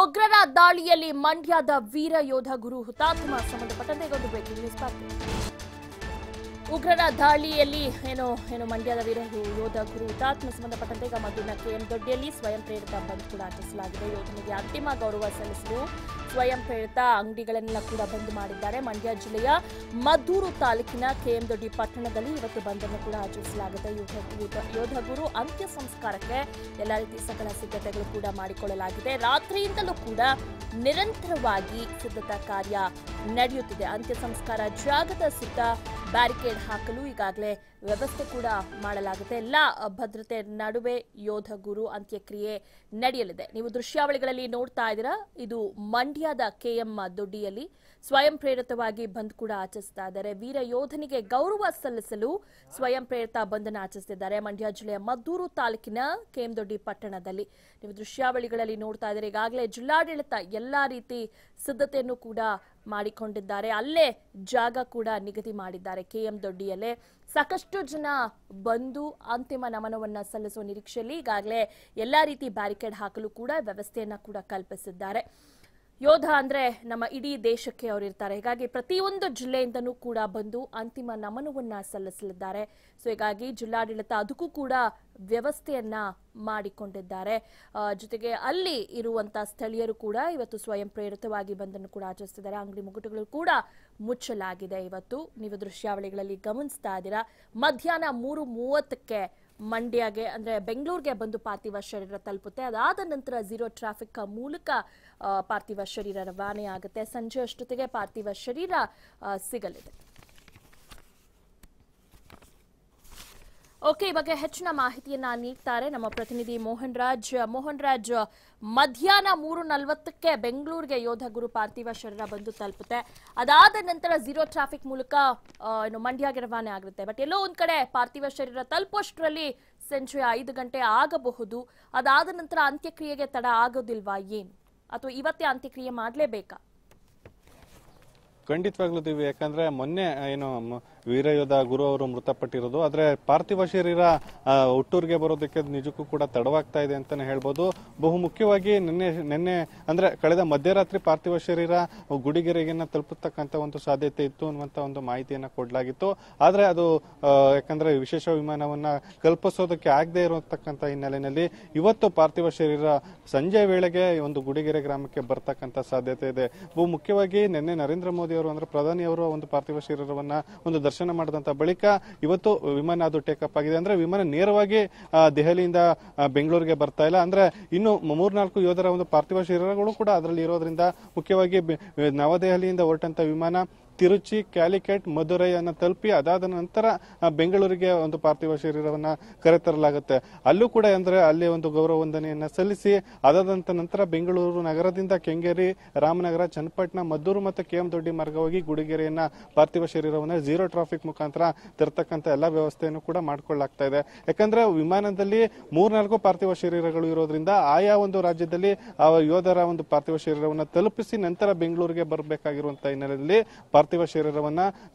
ಉಗ್ರರ ದಾಳಿಯಲ್ಲಿ ಮಂಡ್ಯದ ವೀರ ಯೋಧ ಗುರು ಹುತಾತ್ಮ ಸಂಬಂಧಪಟ್ಟಂತೆ ಒಂದು ಬ್ರೇಕಿಂಗ್ ನ್ಯೂಸ್ ಬರ್ತಿದೆ. ಉಗ್ರರ ದಾಳಿಯಲ್ಲಿ ಏನು ಮಂಡ್ಯದ ವೀರ ಯೋಧ ಗುರು ಹುತಾತ್ಮ ಸಂಬಂಧಪಟ್ಟಂತೆ ಈಗ ಮದ್ದೂರಿನ ಕೆಎಂ ದೊಡ್ಡಿಯಲ್ಲಿ ಸ್ವಯಂ ಪ್ರೇರಿತ ಬಂದ್ ಕೂಡ ಆಚರಿಸಲಾಗಿದೆ. ಯೋಧನಿಗೆ ಅಂತಿಮ ಗೌರವ ಸಲ್ಲಿಸಲು ಸ್ವಯಂ ಪ್ರೇರಿತ ಅಂಗಡಿಗಳನ್ನೆಲ್ಲ ಕೂಡ ಬಂದ್ ಮಾಡಿದ್ದಾರೆ. ಮಂಡ್ಯ ಜಿಲ್ಲೆಯ ಮದ್ದೂರು ತಾಲೂಕಿನ ಕೆಎಂ ದೊಡ್ಡಿ ಪಟ್ಟಣದಲ್ಲಿ ಇವತ್ತು ಬಂದ್ ಅನ್ನು ಕೂಡ ಆಚರಿಸಲಾಗಿದೆ. ಯೋಧ ಗುರು ಅಂತ್ಯ ಸಂಸ್ಕಾರಕ್ಕೆ ಎಲ್ಲ ರೀತಿ ಸಕಲ ಸಿದ್ಧತೆಗಳು ಕೂಡ ಮಾಡಿಕೊಳ್ಳಲಾಗಿದೆ. ರಾತ್ರಿಯಿಂದಲೂ ಕೂಡ ನಿರಂತರವಾಗಿ ಸಿದ್ಧತಾ ಕಾರ್ಯ ನಡೆಯುತ್ತಿದೆ. ಅಂತ್ಯ ಸಂಸ್ಕಾರ ಜಾಗದ ಸುತ್ತ ಬ್ಯಾರಿಕೇಡ್ ಹಾಕಲು ಈಗಾಗಲೇ ವ್ಯವಸ್ಥೆ ಕೂಡ ಮಾಡಲಾಗುತ್ತೆ. ಎಲ್ಲ ಭದ್ರತೆ ನಡುವೆ ಯೋಧ ಗುರು ಅಂತ್ಯಕ್ರಿಯೆ ನಡೆಯಲಿದೆ. ನೀವು ದೃಶ್ಯಾವಳಿಗಳಲ್ಲಿ ನೋಡ್ತಾ ಇದ್ದೀರಾ, ಇದು ಮಂಡ್ಯದ ಕೆಎಂ ದೊಡ್ಡಿಯಲ್ಲಿ ಸ್ವಯಂ ಪ್ರೇರಿತವಾಗಿ ಬಂದ್ ಕೂಡ ಆಚರಿಸ್ತಾ ಇದ್ದಾರೆ. ವೀರ ಯೋಧನಿಗೆ ಗೌರವ ಸಲ್ಲಿಸಲು ಸ್ವಯಂ ಪ್ರೇರಿತ ಬಂದನ್ನು ಆಚರಿಸುತ್ತಿದ್ದಾರೆ. ಮಂಡ್ಯ ಜಿಲ್ಲೆಯ ಮದ್ದೂರು ತಾಲೂಕಿನ ಕೆಎಂ ದೊಡ್ಡಿ ಪಟ್ಟಣದಲ್ಲಿ ನೀವು ದೃಶ್ಯಾವಳಿಗಳಲ್ಲಿ ನೋಡ್ತಾ ಇದ್ದಾರೆ. ಈಗಾಗಲೇ ಜಿಲ್ಲಾಡಳಿತ ಎಲ್ಲಾ ರೀತಿ ಸಿದ್ಧತೆಯನ್ನು ಕೂಡ ಮಾಡಿಕೊಂಡಿದ್ದಾರೆ. ಅಲ್ಲೇ ಜಾಗ ಕೂಡ ನಿಗದಿ ಮಾಡಿದ್ದಾರೆ. ಕೆಎಂ ದೊಡ್ಡಿಯಲ್ಲೇ ಸಾಕಷ್ಟು ಜನ ಬಂದು ಅಂತಿಮ ನಮನವನ್ನ ಸಲ್ಲಿಸುವ ನಿರೀಕ್ಷೆಯಲ್ಲಿ ಈಗಾಗಲೇ ಎಲ್ಲಾ ರೀತಿ ಬ್ಯಾರಿಕೇಡ್ ಹಾಕಲು ಕೂಡ ವ್ಯವಸ್ಥೆಯನ್ನ ಕೂಡ ಕಲ್ಪಿಸಿದ್ದಾರೆ. ಯೋಧ ಅಂದ್ರೆ ನಮ್ಮ ಇಡೀ ದೇಶಕ್ಕೆ ಅವರು ಇರ್ತಾರೆ. ಹೀಗಾಗಿ ಪ್ರತಿಯೊಂದು ಜಿಲ್ಲೆಯಿಂದನೂ ಕೂಡ ಬಂದು ಅಂತಿಮ ನಮನವನ್ನ ಸಲ್ಲಿಸಲಿದ್ದಾರೆ. ಸೊ ಹೀಗಾಗಿ ಜಿಲ್ಲಾಡಳಿತ ಅದಕ್ಕೂ ಕೂಡ ವ್ಯವಸ್ಥೆಯನ್ನ ಮಾಡಿಕೊಂಡಿದ್ದಾರೆ. ಜೊತೆಗೆ ಅಲ್ಲಿ ಇರುವಂತಹ ಸ್ಥಳೀಯರು ಕೂಡ ಇವತ್ತು ಸ್ವಯಂ ಪ್ರೇರಿತವಾಗಿ ಬಂದನ್ನು ಕೂಡ ಆಚರಿಸಿದ್ದಾರೆ. ಅಂಗಡಿ ಮುಗ್ಗಟ್ಟುಗಳು ಕೂಡ ಮುಚ್ಚಲಾಗಿದೆ. ಇವತ್ತು ನೀವು ದೃಶ್ಯಾವಳಿಗಳಲ್ಲಿ ಗಮನಿಸ್ತಾ ಇದ್ದೀರಾ. ಮಧ್ಯಾಹ್ನ 3:30ಕ್ಕೆ ಮಂಡ್ಯಗೆ ಅಂದ್ರೆ ಬೆಂಗಳೂರಿಗೆ ಬಂದು ಪಾರ್ಥಿವ ಶರೀರ ತಲುಪುತ್ತೆ. ಅದಾದ ನಂತರ ಝೀರೋ ಟ್ರಾಫಿಕ್ ಮೂಲಕ ಪಾರ್ಥಿವ ಶರೀರ ರವಾನೆ ಆಗುತ್ತೆ. ಸಂಜೆ ಅಷ್ಟೊತ್ತಿಗೆ ಪಾರ್ಥಿವ ಶರೀರ ಸಿಗಲಿದೆ. ಓಕೆ, ಈ ಬಗ್ಗೆ ಹೆಚ್ಚಿನ ಮಾಹಿತಿಯನ್ನ ನೀಡ್ತಾರೆ ನಮ್ಮ ಪ್ರತಿನಿಧಿ ಮೋಹನ್ ರಾಜ್. ಮಧ್ಯಾಹ್ನ 3:40ಕ್ಕೆ ಬೆಂಗಳೂರಿಗೆ ಯೋಧ ಗುರು ಪಾರ್ಥಿವ ಶರೀರ ಬಂದು ತಲುಪುತ್ತೆ. ಅದಾದ ನಂತರ ಝೀರೋ ಟ್ರಾಫಿಕ್ ಮೂಲಕ ಮಂಡ್ಯಗೆ ರವಾನೆ ಆಗುತ್ತೆ. ಬಟ್ ಎಲ್ಲೋ ಒಂದ್ ಕಡೆ ಪಾರ್ಥಿವ ಶರೀರ ತಲುಪುವಷ್ಟರಲ್ಲಿ ಸಂಜೆ 5 ಗಂಟೆ ಆಗಬಹುದು. ಅದಾದ ನಂತರ ಅಂತ್ಯಕ್ರಿಯೆಗೆ ತಡ ಆಗೋದಿಲ್ವಾ ಏನು, ಅಥವಾ ಇವತ್ತೇ ಅಂತ್ಯಕ್ರಿಯೆ ಮಾಡಲೇಬೇಕಾ? ಖಂಡಿತವಾಗ್ಲೂ ದಿವ್ಯ, ಯಾಕಂದ್ರೆ ಮೊನ್ನೆ ವೀರಯೋಧ ಗುರು ಅವರು ಮೃತಪಟ್ಟಿರೋದು. ಆದ್ರೆ ಪಾರ್ಥಿವ ಶರೀರ ಹುಟ್ಟೂರಿಗೆ ಬರೋದಕ್ಕೆ ನಿಜಕ್ಕೂ ಕೂಡ ತಡವಾಗ್ತಾ ಇದೆ ಅಂತಾನೆ ಹೇಳ್ಬೋದು. ಬಹು ಮುಖ್ಯವಾಗಿ ನಿನ್ನೆ ಅಂದ್ರೆ ಕಳೆದ ಮಧ್ಯರಾತ್ರಿ ಪಾರ್ಥಿವ ಶರೀರ ಗುಡಿಗೆರೆಗೆ ತಲುಪತಕ್ಕಂತ ಒಂದು ಸಾಧ್ಯತೆ ಇತ್ತು ಅನ್ನುವಂತ ಒಂದು ಮಾಹಿತಿಯನ್ನ ಕೊಡಲಾಗಿತ್ತು. ಆದ್ರೆ ಅದು ಯಾಕಂದ್ರೆ ವಿಶೇಷ ವಿಮಾನವನ್ನ ಕಲ್ಪಿಸೋದಕ್ಕೆ ಆಗದೆ ಇರತಕ್ಕಂತ ಹಿನ್ನೆಲೆಯಲ್ಲಿ ಇವತ್ತು ಪಾರ್ಥಿವ ಶರೀರ ಸಂಜೆ ವೇಳೆಗೆ ಒಂದು ಗುಡಿಗೆರೆ ಗ್ರಾಮಕ್ಕೆ ಬರ್ತಕ್ಕಂತ ಸಾಧ್ಯತೆ ಇದೆ. ಬಹು ಮುಖ್ಯವಾಗಿ ನಿನ್ನೆ ನರೇಂದ್ರ ಮೋದಿ ಅವರು ಅಂದ್ರೆ ಪ್ರಧಾನಿ ಅವರು ಒಂದು ಪಾರ್ಥಿವ ಶರೀರವನ್ನ ಒಂದು ದರ್ಶನ ಮಾಡಿದಂತ ಬಳಿಕ ಇವತ್ತು ವಿಮಾನ ಅದು ಟೇಕಪ್ ಆಗಿದೆ. ಅಂದ್ರೆ ವಿಮಾನ ನೇರವಾಗಿ ದೆಹಲಿಯಿಂದ ಬೆಂಗಳೂರಿಗೆ ಬರ್ತಾ ಇಲ್ಲ. ಅಂದ್ರೆ ಇನ್ನು 3-4 ಯೋಧರ ಒಂದು ಪಾರ್ಥಿವ ಶರೀರಗಳು ಕೂಡ ಅದರಲ್ಲಿ ಇರೋದ್ರಿಂದ ಮುಖ್ಯವಾಗಿ ನವದೆಹಲಿಯಿಂದ ಹೊರಟಂತ ವಿಮಾನ ತಿರುಚಿ, ಕ್ಯಾಲಿಕಟ್, ಮಧುರೈ ಅನ್ನು ತಲುಪಿ ಅದಾದ ನಂತರ ಬೆಂಗಳೂರಿಗೆ ಒಂದು ಪಾರ್ಥಿವ ಶರೀರವನ್ನ ಕರೆತರಲಾಗುತ್ತೆ. ಅಲ್ಲೂ ಕೂಡ ಅಂದ್ರೆ ಅಲ್ಲಿ ಒಂದು ಗೌರವ ವಂದನೆಯನ್ನ ಸಲ್ಲಿಸಿ ಅದಾದಂತ ನಂತರ ಬೆಂಗಳೂರು ನಗರದಿಂದ ಕೆಂಗೇರಿ, ರಾಮನಗರ, ಚನ್ನಪಟ್ಟಣ, ಮದ್ದೂರು ಮತ್ತು ಕೆಎಂ ದೊಡ್ಡಿ ಮಾರ್ಗವಾಗಿ ಗುಡಿಗೆರೆಯನ್ನ ಪಾರ್ಥಿವ ಶರೀರವನ್ನ ಝೀರೋ ಟ್ರಾಫಿಕ್ ಮುಖಾಂತರ ತರತಕ್ಕಂತ ಎಲ್ಲಾ ವ್ಯವಸ್ಥೆಯನ್ನು ಕೂಡ ಮಾಡ್ಕೊಳ್ಳಲಾಗ್ತಾ ಇದೆ. ಯಾಕಂದ್ರೆ ವಿಮಾನದಲ್ಲಿ 3-4 ಪಾರ್ಥಿವ ಶರೀರಗಳು ಇರೋದ್ರಿಂದ ಆಯಾ ಒಂದು ರಾಜ್ಯದಲ್ಲಿ ಆ ಯೋಧರ ಒಂದು ಪಾರ್ಥಿವ ಶರೀರವನ್ನ ತಲುಪಿಸಿ ನಂತರ ಬೆಂಗಳೂರಿಗೆ ಬರಬೇಕಾಗಿರುವಂತಹ ಹಿನ್ನೆಲೆಯಲ್ಲಿ ಪಾರ್ಥಿವ ಶರೀರವನ್ನ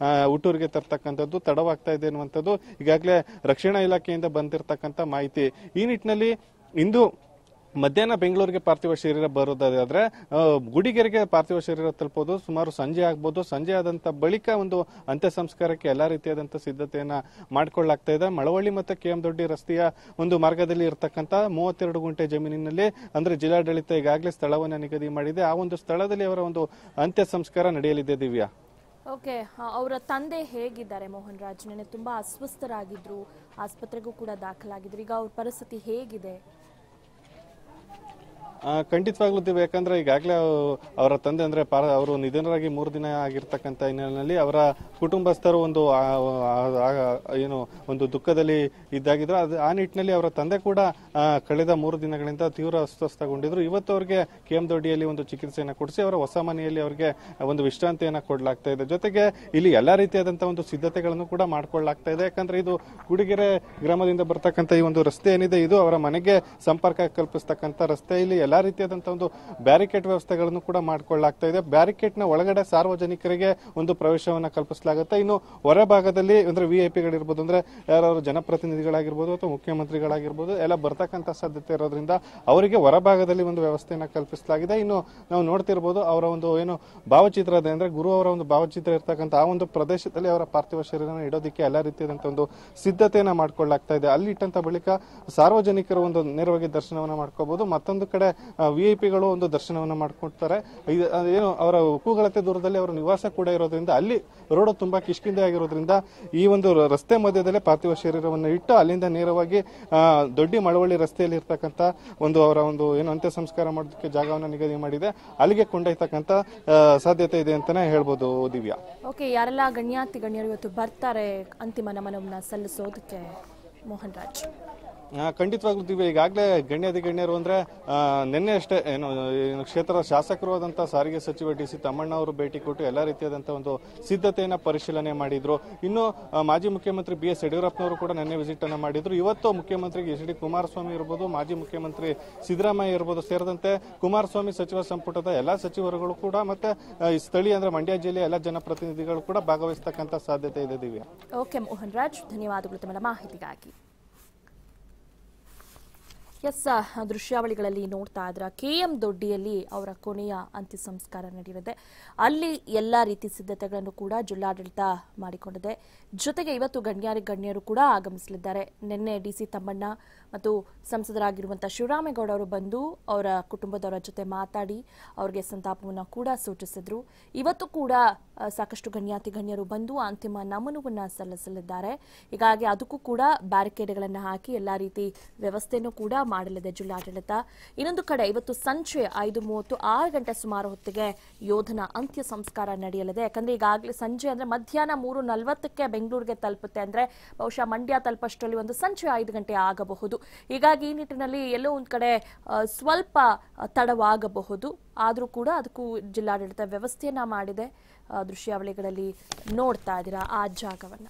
ಹುಟ್ಟೂರಿಗೆ ತರ್ತಕ್ಕಂಥದ್ದು ತಡವಾಗ್ತಾ ಇದೆ ಅನ್ನುವಂಥದ್ದು ಈಗಾಗಲೇ ರಕ್ಷಣಾ ಇಲಾಖೆಯಿಂದ ಬಂದಿರತಕ್ಕಂತ ಮಾಹಿತಿ. ಈ ನಿಟ್ಟಿನಲ್ಲಿ ಇಂದು ಮಧ್ಯಾಹ್ನ ಬೆಂಗಳೂರಿಗೆ ಪಾರ್ಥಿವ ಶರೀರ ಬರೋದಾದ್ರೆ ಗುಡಿಗೆರೆಗೆ ಪಾರ್ಥಿವ ಶರೀರ ತಲುಪೋದು ಸುಮಾರು ಸಂಜೆ ಆಗ್ಬೋದು. ಸಂಜೆ ಆದಂತ ಬಳಿಕ ಒಂದು ಅಂತ್ಯ ಸಂಸ್ಕಾರಕ್ಕೆ ಎಲ್ಲಾ ರೀತಿಯಾದಂತಹ ಸಿದ್ಧತೆಯನ್ನ ಮಾಡಿಕೊಳ್ಳಲಾಗ್ತಾ ಇದೆ. ಮಳವಳ್ಳಿ ಮತ್ತು ಕೆಎಂ ದೊಡ್ಡಿ ರಸ್ತೆಯ ಒಂದು ಮಾರ್ಗದಲ್ಲಿ ಇರತಕ್ಕಂತ 32 ಗುಂಟೆ ಜಮೀನಿನಲ್ಲಿ ಅಂದ್ರೆ ಜಿಲ್ಲಾಡಳಿತ ಈಗಾಗಲೇ ಸ್ಥಳವನ್ನ ನಿಗದಿ ಮಾಡಿದೆ. ಆ ಒಂದು ಸ್ಥಳದಲ್ಲಿ ಅವರ ಒಂದು ಅಂತ್ಯ ಸಂಸ್ಕಾರ ನಡೆಯಲಿದೆ. ದಿವ್ಯಾ, ಓಕೆ, ಅವರ ತಂದೆ ಹೇಗಿದ್ದಾರೆ ಮೋಹನ್ ರಾಜ್? ನೆನೆ ತುಂಬಾ ಅಸ್ವಸ್ಥರಾಗಿದ್ರು, ಆಸ್ಪತ್ರೆಗೂ ಕೂಡ ದಾಖಲಾಗಿದ್ರು. ಈಗ ಅವ್ರ ಪರಿಸ್ಥಿತಿ ಹೇಗಿದೆ? ಖಂಡಿತವಾಗ್ಲೂ ದಿವ್ಯ, ಯಾಕಂದ್ರೆ ಈಗಾಗಲೇ ಅವರ ತಂದೆ ಅಂದ್ರೆ ಅವರು ನಿಧನರಾಗಿ 3 ದಿನ ಆಗಿರ್ತಕ್ಕಂಥ ಹಿನ್ನೆಲೆಯಲ್ಲಿ ಅವರ ಕುಟುಂಬಸ್ಥರು ಒಂದು ದುಃಖದಲ್ಲಿ ಇದ್ದಾಗಿದ್ರು. ಆ ನಿಟ್ಟಿನಲ್ಲಿ ಅವರ ತಂದೆ ಕೂಡ ಕಳೆದ 3 ದಿನಗಳಿಂದ ತೀವ್ರ ಅಸ್ವಸ್ಥಗೊಂಡಿದ್ರು. ಇವತ್ತು ಅವರಿಗೆ ಕೆಎಂ ದೊಡ್ಡಿಯಲ್ಲಿ ಒಂದು ಚಿಕಿತ್ಸೆಯನ್ನು ಕೊಡಿಸಿ ಅವರ ಹೊಸ ಮನೆಯಲ್ಲಿ ಅವರಿಗೆ ಒಂದು ವಿಶ್ರಾಂತಿಯನ್ನ ಕೊಡಲಾಗ್ತಾ ಇದೆ. ಜೊತೆಗೆ ಇಲ್ಲಿ ಎಲ್ಲಾ ರೀತಿಯಾದಂತಹ ಒಂದು ಸಿದ್ಧತೆಗಳನ್ನು ಕೂಡ ಮಾಡ್ಕೊಳ್ಳಲಾಗ್ತಾ ಇದೆ. ಯಾಕಂದ್ರೆ ಇದು ಗುಡಿಗೆರೆ ಗ್ರಾಮದಿಂದ ಬರ್ತಕ್ಕಂಥ ಈ ಒಂದು ರಸ್ತೆ ಏನಿದೆ, ಇದು ಅವರ ಮನೆಗೆ ಸಂಪರ್ಕ ಕಲ್ಪಿಸ್ತಕ್ಕಂಥ ರಸ್ತೆ. ಇಲ್ಲಿ ಎಲ್ಲಾ ಎಲ್ಲಾ ರೀತಿಯಾದಂತಹ ಒಂದು ಬ್ಯಾರಿಕೇಡ್ ವ್ಯವಸ್ಥೆಗಳನ್ನು ಕೂಡ ಮಾಡಿಕೊಳ್ಳಲಾಗ್ತಾ ಇದೆ. ಬ್ಯಾರಿಕೇಡ್ ನ ಒಳಗಡೆ ಸಾರ್ವಜನಿಕರಿಗೆ ಒಂದು ಪ್ರವೇಶವನ್ನ ಕಲ್ಪಿಸಲಾಗುತ್ತೆ. ಇನ್ನು ಹೊರಭಾಗದಲ್ಲಿ ಅಂದ್ರೆ ವಿಐಪಿಗಳಿರ್ಬೋದು, ಅಂದ್ರೆ ಯಾರು ಜನಪ್ರತಿನಿಧಿಗಳಾಗಿರ್ಬೋದು ಅಥವಾ ಮುಖ್ಯಮಂತ್ರಿಗಳಾಗಿರ್ಬೋದು ಎಲ್ಲ ಬರ್ತಕ್ಕಂಥ ಸಾಧ್ಯತೆ ಇರೋದ್ರಿಂದ ಅವರಿಗೆ ಹೊರಭಾಗದಲ್ಲಿ ಒಂದು ವ್ಯವಸ್ಥೆಯನ್ನ ಕಲ್ಪಿಸಲಾಗಿದೆ. ಇನ್ನು ನಾವು ನೋಡ್ತಿರ್ಬೋದು ಅವರ ಒಂದು ಏನು ಭಾವಚಿತ್ರ ಇದೆ ಅಂದ್ರೆ ಗುರು ಅವರ ಒಂದು ಭಾವಚಿತ್ರ ಇರ್ತಕ್ಕಂಥ ಆ ಒಂದು ಪ್ರದೇಶದಲ್ಲಿ ಅವರ ಪಾರ್ಥಿವ ಶರೀರನ ಇಡೋದಕ್ಕೆ ಎಲ್ಲಾ ರೀತಿಯಾದಂತಹ ಒಂದು ಸಿದ್ಧತೆಯನ್ನ ಮಾಡ್ಕೊಳ್ಳಲಾಗ್ತಾ ಇದೆ. ಅಲ್ಲಿ ಇಟ್ಟಂತ ಬಳಿಕ ಸಾರ್ವಜನಿಕರು ಒಂದು ನೇರವಾಗಿ ದರ್ಶನವನ್ನ ಮಾಡ್ಕೋಬಹುದು. ಮತ್ತೊಂದು ಕಡೆ ವಿಐಪಿಗಳು ಒಂದು ದರ್ಶನವನ್ನ ಮಾಡ್ಕೊಳ್ತಾರೆ. ಏನು ಅವರ ಕೂಗಳತೆ ದೂರದಲ್ಲಿ ಅವರ ನಿವಾಸ ಕೂಡ ಇರೋದ್ರಿಂದ ಅಲ್ಲಿ ರೋಡ್ ತುಂಬಾ ಕಿಷ್ಕಿಂದೆ ಆಗಿರೋದ್ರಿಂದ ಈ ಒಂದು ರಸ್ತೆ ಮಧ್ಯದಲ್ಲೇ ಪಾರ್ಥಿವ ಶರೀರವನ್ನು ಇಟ್ಟು ಅಲ್ಲಿಂದ ನೇರವಾಗಿ ದೊಡ್ಡ ಮಳವಳ್ಳಿ ರಸ್ತೆಯಲ್ಲಿ ಇರ್ತಕ್ಕಂಥ ಒಂದು ಅವರ ಒಂದು ಏನು ಅಂತ್ಯ ಸಂಸ್ಕಾರ ಮಾಡೋದಕ್ಕೆ ಜಾಗವನ್ನು ನಿಗದಿ ಮಾಡಿದೆ, ಅಲ್ಲಿಗೆ ಕೊಂಡೊಯ್ತಕ್ಕಂಥ ಸಾಧ್ಯತೆ ಇದೆ ಅಂತಾನೆ ಹೇಳ್ಬೋದು ದಿವ್ಯಾ. ಓಕೆ, ಯಾರೆಲ್ಲ ಗಣ್ಯಾತಿ ಗಣ್ಯರು ಇವತ್ತು ಬರ್ತಾರೆ ಅಂತಿಮ ನಮನವನ್ನ ಸಲ್ಲಿಸೋದಕ್ಕೆ ಮೋಹನ್ ರಾಜ್? ಖಂಡಿತವಾಗ್ಲೂ ದಿವ್ಯ, ಈಗಾಗಲೇ ಗಣ್ಯರು ಅಂದ್ರೆ ನಿನ್ನೆ ಅಷ್ಟೇ ಏನು ಕ್ಷೇತ್ರದ ಶಾಸಕರು ಆದಂತಹ ಸಾರಿಗೆ ಸಚಿವ ಡಿ ಸಿ ತಮ್ಮಣ್ಣ ಅವರು ಭೇಟಿ ಕೊಟ್ಟು ಎಲ್ಲಾ ರೀತಿಯಾದಂತಹ ಒಂದು ಸಿದ್ಧತೆಯನ್ನ ಪರಿಶೀಲನೆ ಮಾಡಿದ್ರು. ಇನ್ನು ಮಾಜಿ ಮುಖ್ಯಮಂತ್ರಿ ಬಿ ಎಸ್ ಯಡಿಯೂರಪ್ಪನವರು ಕೂಡ ನಿನ್ನೆ ವಿಸಿಟ್ ಅನ್ನ ಮಾಡಿದ್ರು. ಇವತ್ತು ಮುಖ್ಯಮಂತ್ರಿ ಎಚ್ ಡಿ ಕುಮಾರಸ್ವಾಮಿ ಇರ್ಬೋದು, ಮಾಜಿ ಮುಖ್ಯಮಂತ್ರಿ ಸಿದ್ದರಾಮಯ್ಯ ಇರ್ಬೋದು ಸೇರಿದಂತೆ ಕುಮಾರಸ್ವಾಮಿ ಸಚಿವ ಸಂಪುಟದ ಎಲ್ಲಾ ಸಚಿವರುಗಳು ಕೂಡ ಮತ್ತೆ ಸ್ಥಳೀಯ ಅಂದ್ರೆ ಮಂಡ್ಯ ಜಿಲ್ಲೆಯ ಎಲ್ಲ ಜನಪ್ರತಿನಿಧಿಗಳು ಕೂಡ ಭಾಗವಹಿಸತಕ್ಕಂತ ಸಾಧ್ಯತೆ ಇದೆ ದಿವ್ಯಾ. ಓಕೆ ಮೋಹನ್ ರಾಜ್, ಧನ್ಯವಾದಗಳು ತಮ್ಮ ಮಾಹಿತಿಗಾಗಿ. ದೃಶ್ಯಾವಳಿಗಳಲ್ಲಿ ನೋಡ್ತಾ ಇದ್ರ KM ದೊಡ್ಡಿಯಲ್ಲಿ ಅವರ ಕೊನೆಯ ಅಂತ್ಯ ಸಂಸ್ಕಾರ ನಡೆಯಲಿದೆ. ಅಲ್ಲಿ ಎಲ್ಲಾ ರೀತಿ ಸಿದ್ಧತೆಗಳನ್ನು ಕೂಡ ಜಿಲ್ಲಾಡಳಿತ ಮಾಡಿಕೊಂಡಿದೆ. ಜೊತೆಗೆ ಇವತ್ತು ಗಣ್ಯರು ಕೂಡ ಆಗಮಿಸಲಿದ್ದಾರೆ. ನಿನ್ನೆ DC ತಮ್ಮಣ್ಣ ಮತ್ತು ಸಂಸದರಾಗಿರುವಂತಹ ಶಿವರಾಮೇಗೌಡ ಅವರು ಬಂದು ಅವರ ಕುಟುಂಬದವರ ಜೊತೆ ಮಾತಾಡಿ ಅವರಿಗೆ ಸಂತಾಪವನ್ನು ಕೂಡ ಸೂಚಿಸಿದ್ರು. ಇವತ್ತು ಕೂಡ ಸಾಕಷ್ಟು ಗಣ್ಯರು ಬಂದು ಅಂತಿಮ ನಮನವನ್ನ ಸಲ್ಲಿಸಲಿದ್ದಾರೆ. ಹೀಗಾಗಿ ಅದಕ್ಕೂ ಕೂಡ ಬ್ಯಾರಿಕೇಡ್ಗಳನ್ನು ಹಾಕಿ ಎಲ್ಲಾ ರೀತಿ ವ್ಯವಸ್ಥೆಯನ್ನು ಕೂಡ ಮಾಡಲಿದೆ ಜಿಲ್ಲಾಡಳಿತ. ಇನ್ನೊಂದು ಕಡೆ ಇವತ್ತು ಸಂಜೆ 5:30 6 ಗಂಟೆ ಸುಮಾರು ಹೊತ್ತಿಗೆ ಯೋಧನ ಅಂತ್ಯ ಸಂಸ್ಕಾರ ನಡೆಯಲಿದೆ. ಯಾಕಂದ್ರೆ ಈಗಾಗಲೇ ಸಂಜೆ ಅಂದ್ರೆ ಮಧ್ಯಾಹ್ನ 3:40ಕ್ಕೆ ಬೆಂಗಳೂರಿಗೆ ತಲುಪುತ್ತೆ. ಅಂದ್ರೆ ಬಹುಶಃ ಮಂಡ್ಯ ತಲುಪಷ್ಟರಲ್ಲಿ ಒಂದು ಸಂಜೆ 5 ಗಂಟೆ ಆಗಬಹುದು. ಹೀಗಾಗಿ ಈ ನಿಟ್ಟಿನಲ್ಲಿ ಎಲ್ಲೋ ಒಂದ್ ಕಡೆ ಸ್ವಲ್ಪ ತಡವಾಗಬಹುದು. ಆದ್ರೂ ಕೂಡ ಅದಕ್ಕೂ ಜಿಲ್ಲಾಡಳಿತ ವ್ಯವಸ್ಥೆಯನ್ನ ಮಾಡಿದೆ. ದೃಶ್ಯಾವಳಿಗಳಲ್ಲಿ ನೋಡ್ತಾ ಇದ್ದೀರಾ ಆ ಜಾಗವನ್ನ.